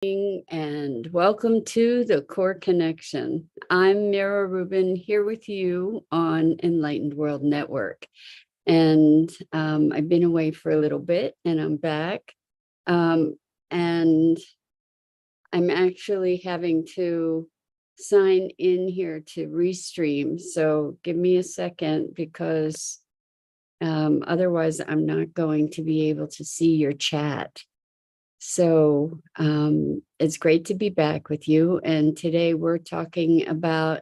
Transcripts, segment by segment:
And welcome to the Core Connection. I'm Mira Rubin here with you on Enlightened World Network. And I've been away for a little bit and I'm back. And I'm actually having to sign in here to restream. So give me a second because otherwise I'm not going to be able to see your chat. So it's great to be back with you. And today we're talking about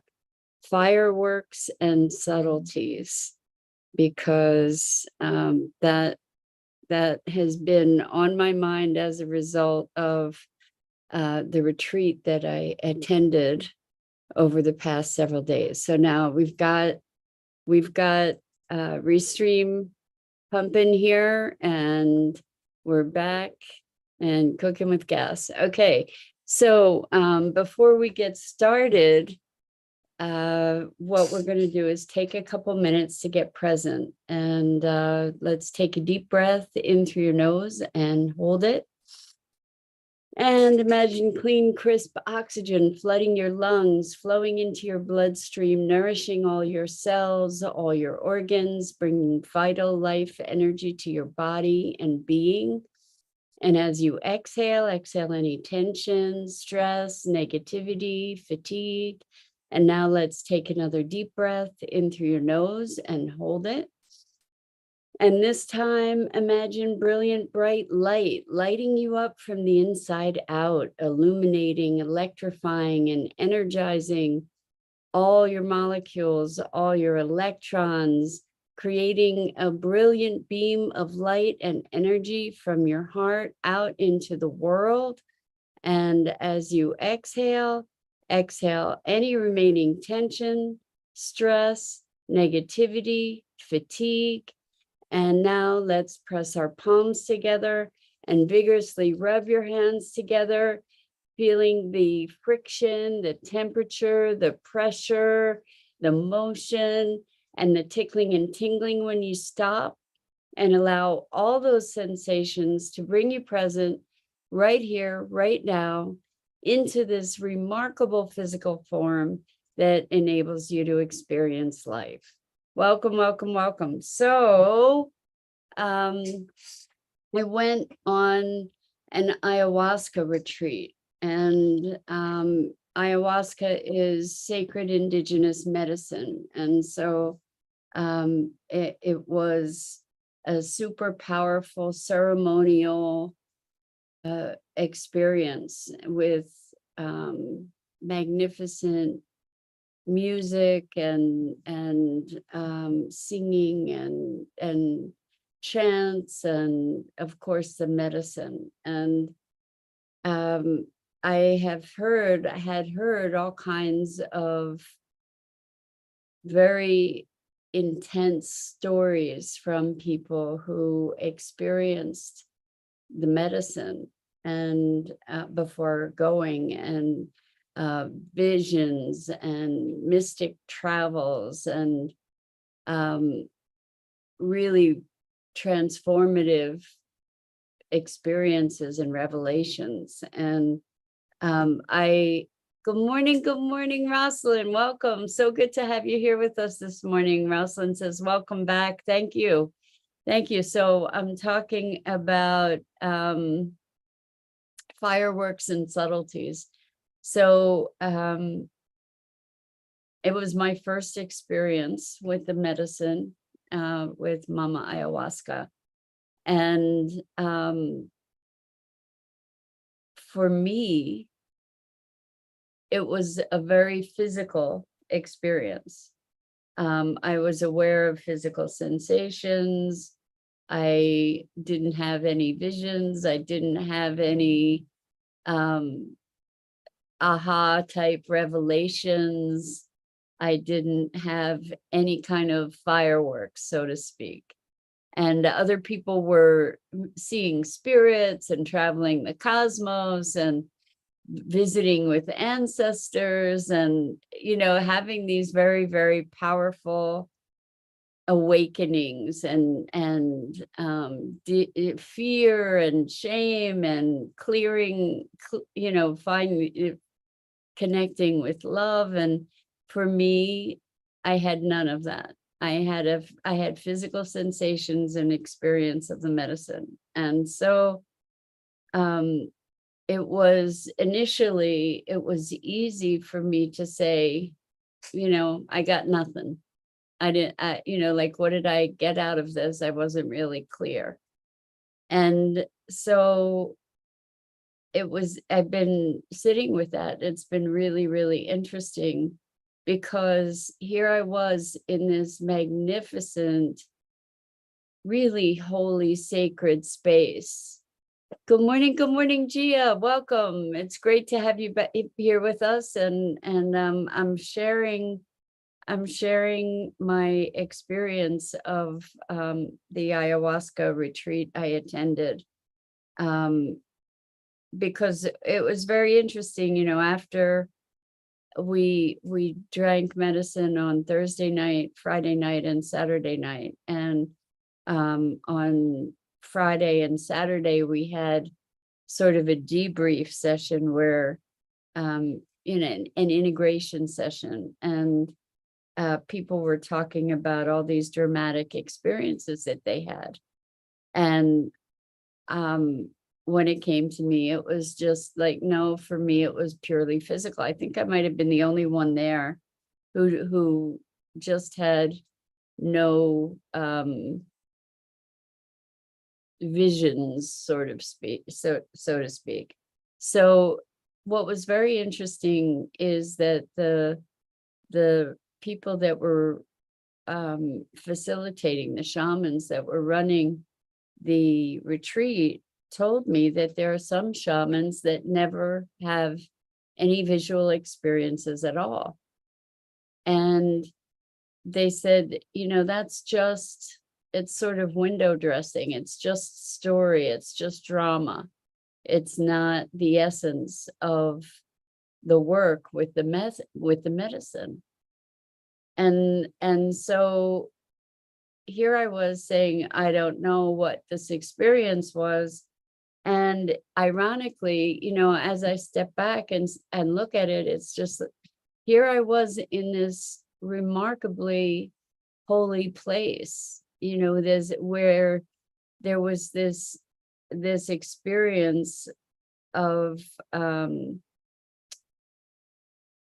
fireworks and subtleties because that has been on my mind as a result of the retreat that I attended over the past several days. So now we've got Restream pumping here and we're back and cooking with gas. Okay, so before we get started, what we're going to do is take a couple minutes to get present. And let's take a deep breath in through your nose and hold it. And imagine clean, crisp oxygen flooding your lungs, flowing into your bloodstream, nourishing all your cells, all your organs, bringing vital life energy to your body and being. And as you exhale any tension, stress, negativity, fatigue. And now let's take another deep breath in through your nose and hold it. And this time, imagine brilliant, bright light lighting you up from the inside out, illuminating, electrifying, and energizing all your molecules, all your electrons, creating a brilliant beam of light and energy from your heart out into the world. And as you exhale any remaining tension, stress, negativity, fatigue. And now let's press our palms together and vigorously rub your hands together, feeling the friction, the temperature, the pressure, the motion, and the tickling and tingling when you stop, and allow all those sensations to bring you present right here, right now, into this remarkable physical form that enables you to experience life. Welcome, welcome, welcome. So I went on an ayahuasca retreat, and ayahuasca is sacred indigenous medicine. And so it was a super powerful ceremonial experience with magnificent music and singing and chants, and of course the medicine. And I had heard all kinds of very intense stories from people who experienced the medicine and before going, and visions and mystic travels and really transformative experiences and revelations. And good morning, Rosalind. Welcome. So good to have you here with us this morning. Rosalind says, welcome back. Thank you. Thank you. So I'm talking about fireworks and subtleties. So it was my first experience with the medicine, with Mama Ayahuasca. And for me, it was a very physical experience. I was aware of physical sensations. I didn't have any visions. I didn't have any aha type revelations. I didn't have any kind of fireworks, so to speak. And other people were seeing spirits and traveling the cosmos and visiting with ancestors and, having these very, very powerful awakenings and fear and shame and clearing, finding, connecting with love. And for me, I had none of that. I had physical sensations and experience of the medicine. And so it was easy for me to say, I got nothing. Like, what did I get out of this? I wasn't really clear. And so I've been sitting with that. It's been really, really interesting, because here I was in this magnificent, really holy, sacred space. Good morning, Gia. Welcome. It's great to have you back here with us. And I'm sharing my experience of the ayahuasca retreat I attended, because it was very interesting. After we drank medicine on Thursday night, Friday night, and Saturday night, and on Friday and Saturday we had sort of a debrief session where an integration session, and people were talking about all these dramatic experiences that they had. And when it came to me, it was just like, no, for me, it was purely physical. I think I might have been the only one there who just had no visions, so to speak. So what was very interesting is that the people that were facilitating, the shamans that were running the retreat, told me that there are some shamans that never have any visual experiences at all. And they said, it's sort of window dressing. It's just story. It's just drama. It's not the essence of the work with the medicine. And so here I was saying, I don't know what this experience was. And ironically, as I step back and look at it, it's just, here I was in this remarkably holy place, where there was this experience of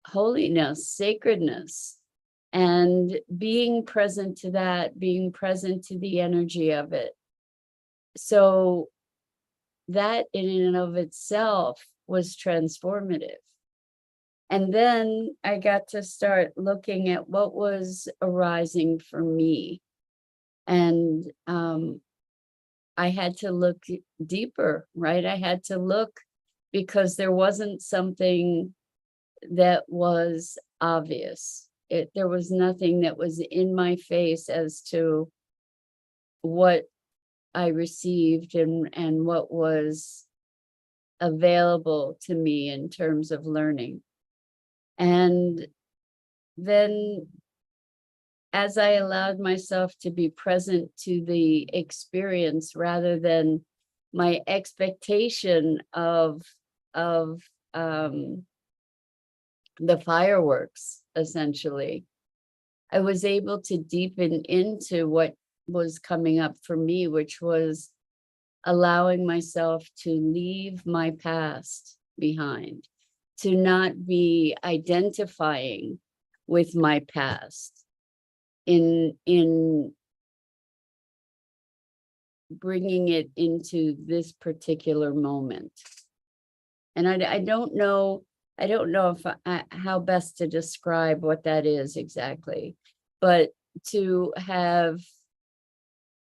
holiness, sacredness, and being present to that, being present to the energy of it. So that in and of itself was transformative. And then I got to start looking at what was arising for me. And I had to look deeper, right? I had to look, because there wasn't something that was obvious. There was nothing that was in my face as to what I received and what was available to me in terms of learning. And then as I allowed myself to be present to the experience rather than my expectation of the fireworks, essentially, I was able to deepen into what was coming up for me, which was allowing myself to leave my past behind, to not be identifying with my past in bringing it into this particular moment. And I don't know if how best to describe what that is exactly, but to have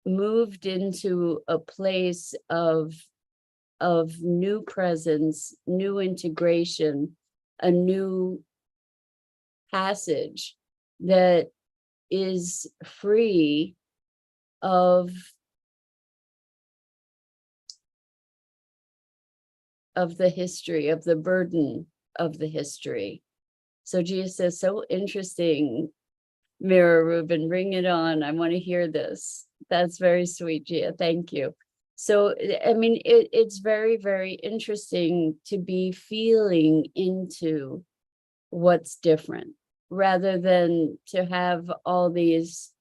moved into a place of new presence, new integration, a new passage that is free of the history, of the burden of the history. So Gia says, so interesting Mira, Rubin, bring it on. I want to hear this. That's very sweet, Gia. Thank you. So, I mean, it's very, very interesting to be feeling into what's different rather than to have all these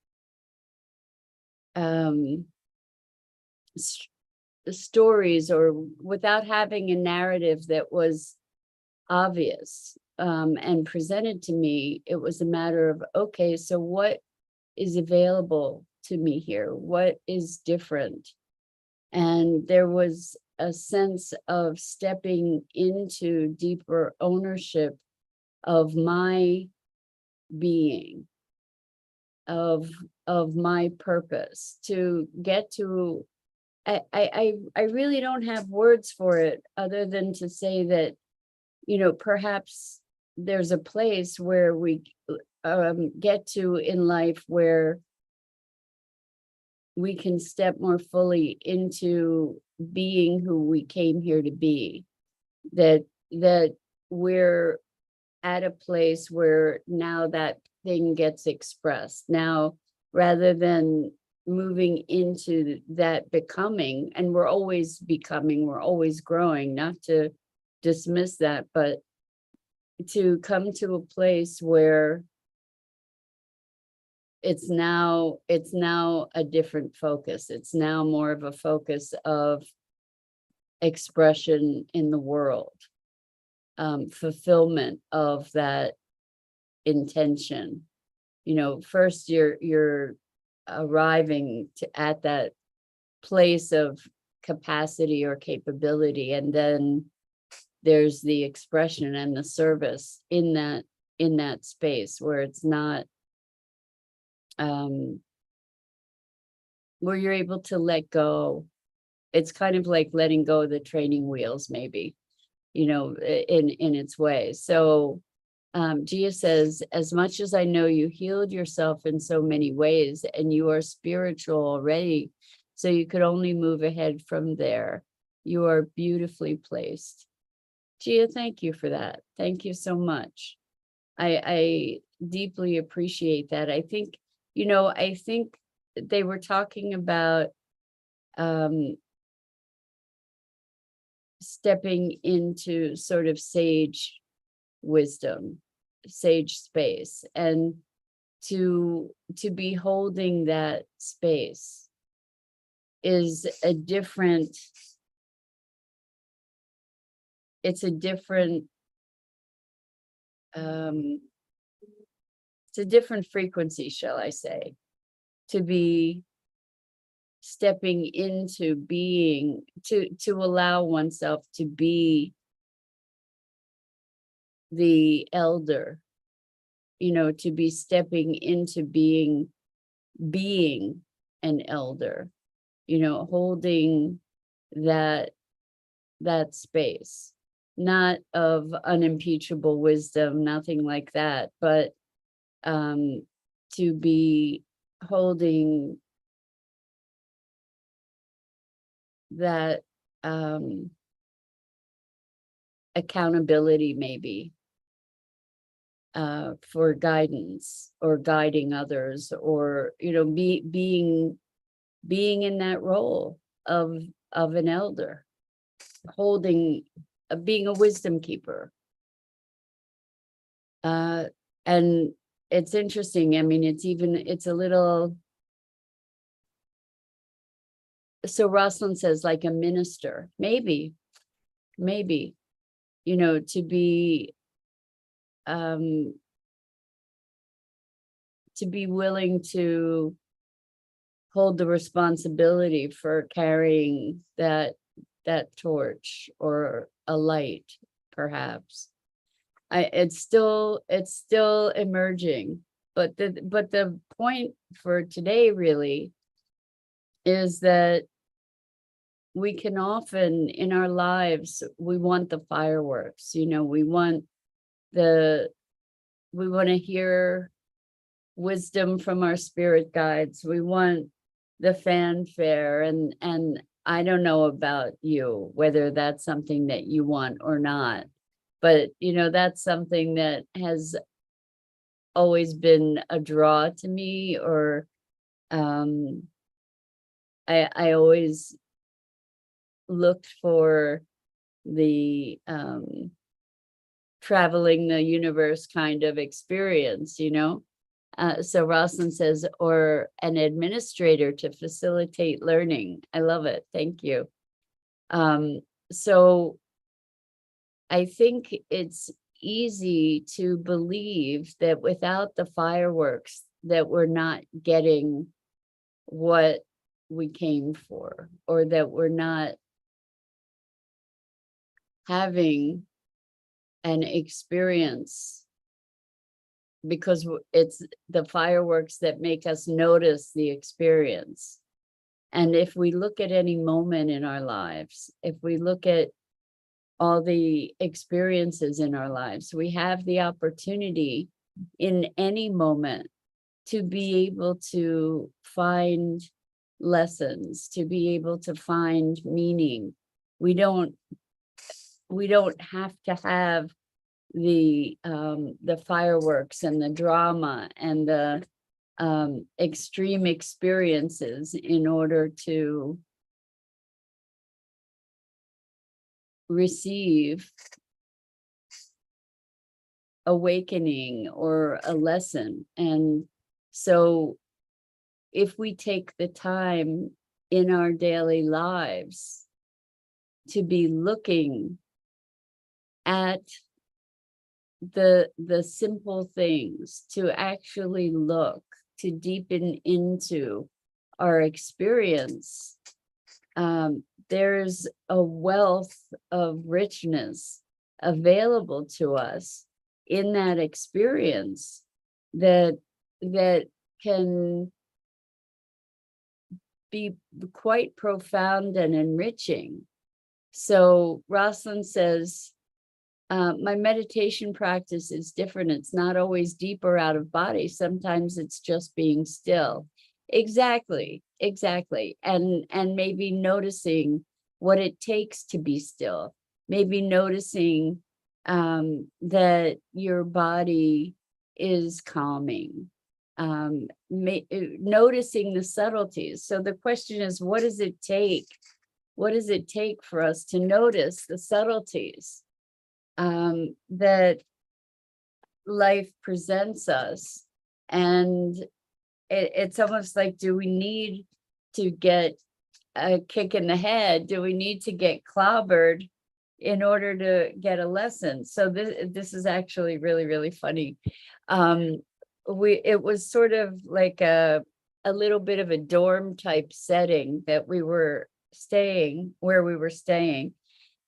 stories, or without having a narrative that was obvious and presented to me. It was a matter of, okay, so what is available to me here? What is different? And there was a sense of stepping into deeper ownership of my being, of my purpose, to get to, I really don't have words for it other than to say that, you know, perhaps there's a place where we get to in life where we can step more fully into being who we came here to be, that we're at a place where now that thing gets expressed now, rather than moving into that becoming. And we're always becoming, we're always growing, not to dismiss that, but to come to a place where it's now a different focus. It's now more of a focus of expression in the world, fulfillment of that intention. You know, first you're arriving at that place of capacity or capability, and then there's the expression and the service in that space where it's not where you're able to let go. It's kind of like letting go of the training wheels, maybe, you know, in its way. So Gia says, as much as I know you healed yourself in so many ways and you are spiritual already, so you could only move ahead from there. You are beautifully placed. Gia, thank you for that. Thank you so much. I deeply appreciate that. I think, you know, I think they were talking about stepping into sort of sage wisdom, sage space, and to be holding that space is a different, it's a different it's a different frequency, shall I say, to be stepping into being, to allow oneself to be the elder, you know, to be stepping into being an elder, you know, holding that space, not of unimpeachable wisdom, nothing like that, but to be holding that accountability, maybe, for guidance or guiding others, or, you know, being in that role of an elder, holding, being a wisdom keeper. And it's interesting. I mean, it's a little, so Rosalind says, like a minister, maybe, you know, to be willing to hold the responsibility for carrying that torch, or a light, perhaps. It's still emerging, but the point for today really is that we can often in our lives, we want the fireworks, you know, we want to hear wisdom from our spirit guides. We want the fanfare, and I don't know about you, whether that's something that you want or not, but, you know, that's something that has always been a draw to me, or I always looked for the traveling the universe kind of experience, you know? So Rosalind says, or an administrator to facilitate learning. I love it. Thank you. So I think it's easy to believe that without the fireworks, that we're not getting what we came for, or that we're not having an experience, because it's the fireworks that make us notice the experience. And if we look at any moment in our lives, if we look at all the experiences in our lives, we have the opportunity in any moment to be able to find lessons, to be able to find meaning. We don't have to have the fireworks and the drama and the extreme experiences in order to receive awakening or a lesson. And so if we take the time in our daily lives to be looking at the simple things, to actually look, to deepen into our experience, there's a wealth of richness available to us in that experience that can be quite profound and enriching. So Rosalind says, my meditation practice is different. It's not always deep or out of body. Sometimes it's just being still. Exactly. And maybe noticing what it takes to be still. Maybe noticing that your body is calming. Noticing the subtleties. So the question is, what does it take? What does it take for us to notice the subtleties that life presents us? And it's almost like, do we need to get a kick in the head? Do we need to get clobbered in order to get a lesson? So this is actually really, really funny. It was sort of like a little bit of a dorm type setting that we were staying, where we were staying.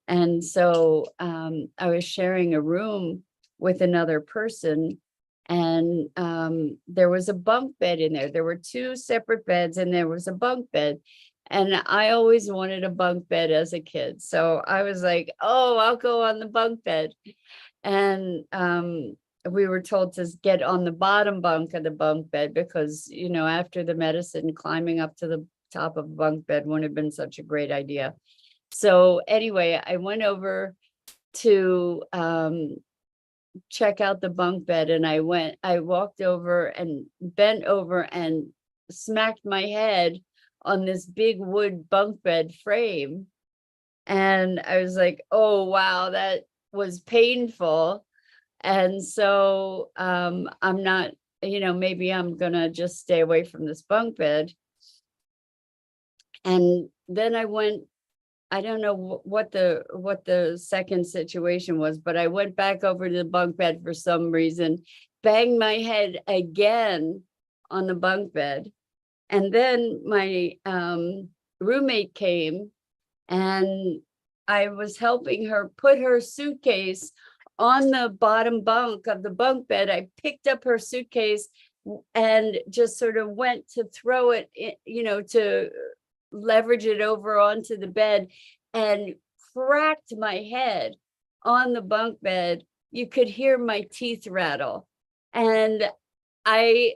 And so I was sharing a room with another person, and there was a bunk bed in there. There were two separate beds, and there was a bunk bed. And I always wanted a bunk bed as a kid. So I was like, oh, I'll go on the bunk bed. And we were told to get on the bottom bunk of the bunk bed because, you know, after the medicine, climbing up to the top of a bunk bed wouldn't have been such a great idea. So anyway, I went over to check out the bunk bed, and I walked over and bent over and smacked my head on this big wood bunk bed frame. And I was like, oh, wow, that was painful. And so I'm not, you know, maybe I'm gonna just stay away from this bunk bed. And then I went, I don't know what the second situation was, but I went back over to the bunk bed for some reason, banged my head again on the bunk bed. And then my roommate came, and I was helping her put her suitcase on the bottom bunk of the bunk bed. I picked up her suitcase and just sort of went to throw it, you know, to leverage it over onto the bed, and cracked my head on the bunk bed. You could hear my teeth rattle. And I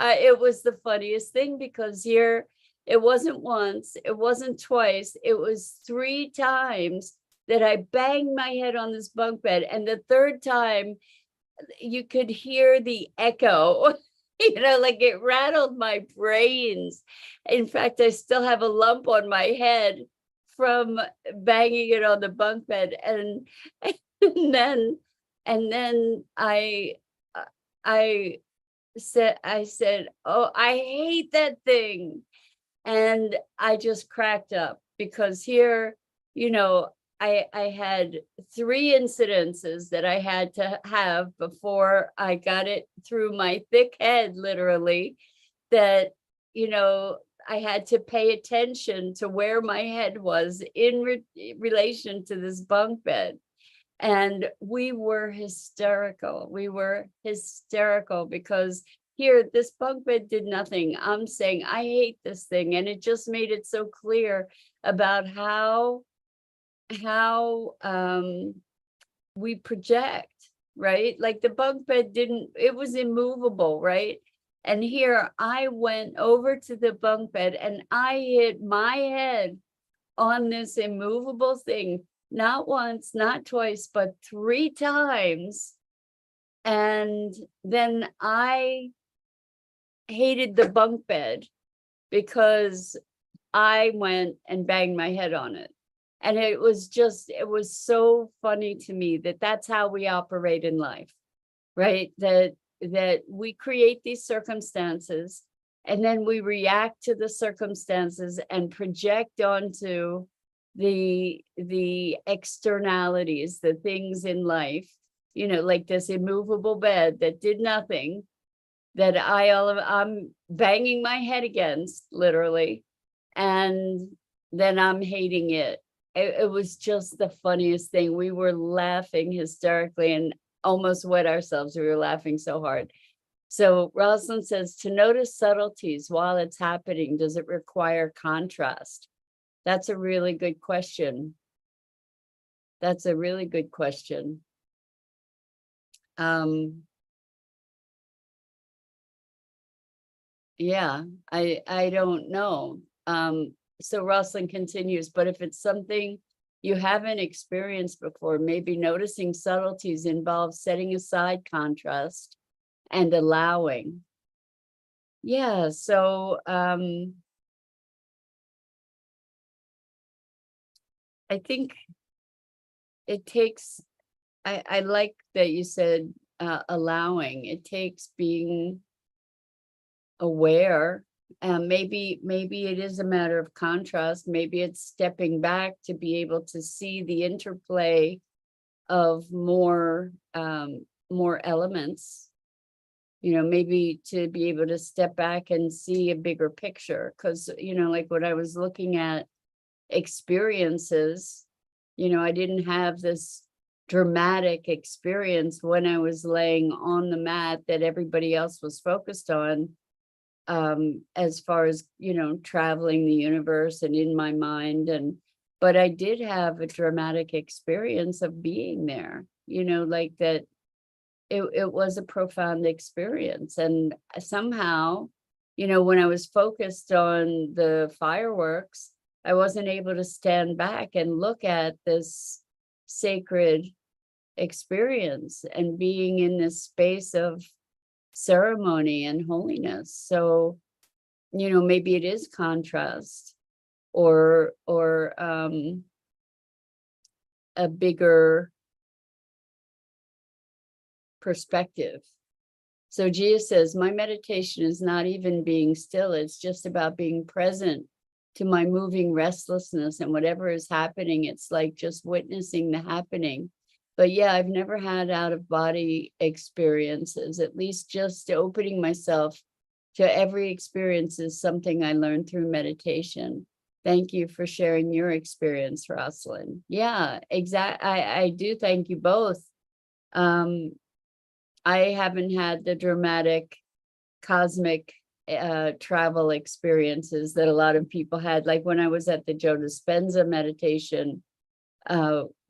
it was the funniest thing, because here it wasn't once, it wasn't twice, it was 3 times that I banged my head on this bunk bed. And the third time, you could hear the echo, you know, like it rattled my brains. In fact, I still have a lump on my head from banging it on the bunk bed. And then, and then I said, oh, I hate that thing. And I just cracked up because here, you know, I had 3 incidences that I had to have before I got it through my thick head, literally, that, you know, I had to pay attention to where my head was in relation to this bunk bed. And we were hysterical. We were hysterical because here, this bunk bed did nothing. I'm saying, I hate this thing. And it just made it so clear about how we project, right? Like the bunk bed didn't, it was immovable, right? And here I went over to the bunk bed and I hit my head on this immovable thing, not once, not twice, but 3 times. And then I hated the bunk bed because I went and banged my head on it. And it was so funny to me that that's how we operate in life, right? That we create these circumstances and then we react to the circumstances and project onto the externalities, the things in life, you know, like this immovable bed that did nothing, that I'm banging my head against, literally, and then I'm hating it. It was just the funniest thing. We were laughing hysterically and almost wet ourselves. We were laughing so hard. So Rosalind says, to notice subtleties while it's happening, does it require contrast? That's a really good question. That's a really good question. Yeah, I don't know. So Rosalind continues, but if it's something you haven't experienced before, maybe noticing subtleties involves setting aside contrast and allowing. Yeah, so I think it takes, I like that you said allowing. It takes being aware. Maybe it is a matter of contrast. Maybe it's stepping back to be able to see the interplay of more elements. You know, maybe to be able to step back and see a bigger picture. Because, you know, like when I was looking at experiences, you know, I didn't have this dramatic experience when I was laying on the mat that everybody else was focused on, as far as, you know, traveling the universe and in my mind. But I did have a dramatic experience of being there, you know, like that. It was a profound experience. And somehow, you know, when I was focused on the fireworks, I wasn't able to stand back and look at this sacred experience and being in this space of ceremony and holiness. So, you know, maybe it is contrast or a bigger perspective. So Gia says, my meditation is not even being still. It's just about being present to my moving restlessness and whatever is happening. It's like just witnessing the happening. But yeah, I've never had out of body experiences, at least just opening myself to every experience is something I learned through meditation. Thank you for sharing your experience, Rosalind. Yeah, exactly. I do thank you both. I haven't had the dramatic cosmic travel experiences that a lot of people had. Like when I was at the Joe Dispenza meditation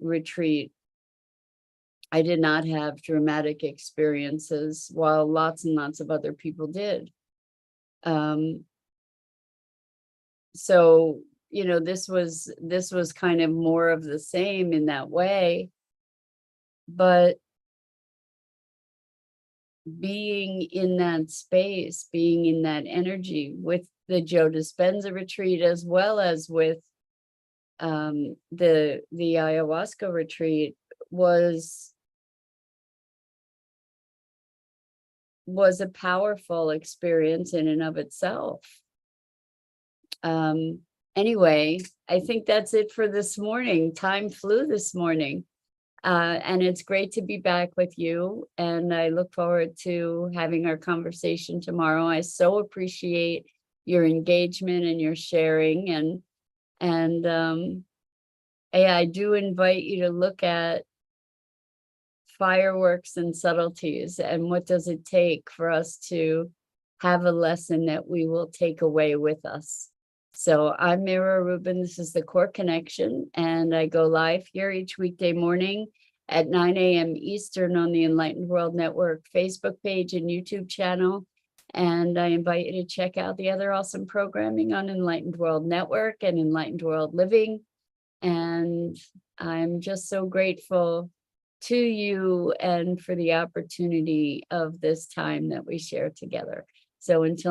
retreat, I did not have dramatic experiences while lots and lots of other people did. So, you know, this was kind of more of the same in that way. But being in that space, being in that energy with the Joe Dispenza retreat, as well as with the ayahuasca retreat, was a powerful experience in and of itself. Anyway, I think that's it for this morning. Time flew this morning. And it's great to be back with you. And I look forward to having our conversation tomorrow. I so appreciate your engagement and your sharing. And I do invite you to look at fireworks and subtleties, and what does it take for us to have a lesson that we will take away with us. So I'm Mira Rubin. This is the Core Connection, and I go live here each weekday morning at 9 a.m. Eastern on the Enlightened World Network Facebook page and YouTube channel. And I invite you to check out the other awesome programming on Enlightened World Network and Enlightened World Living. And I'm just so grateful to you and for the opportunity of this time that we share together. So until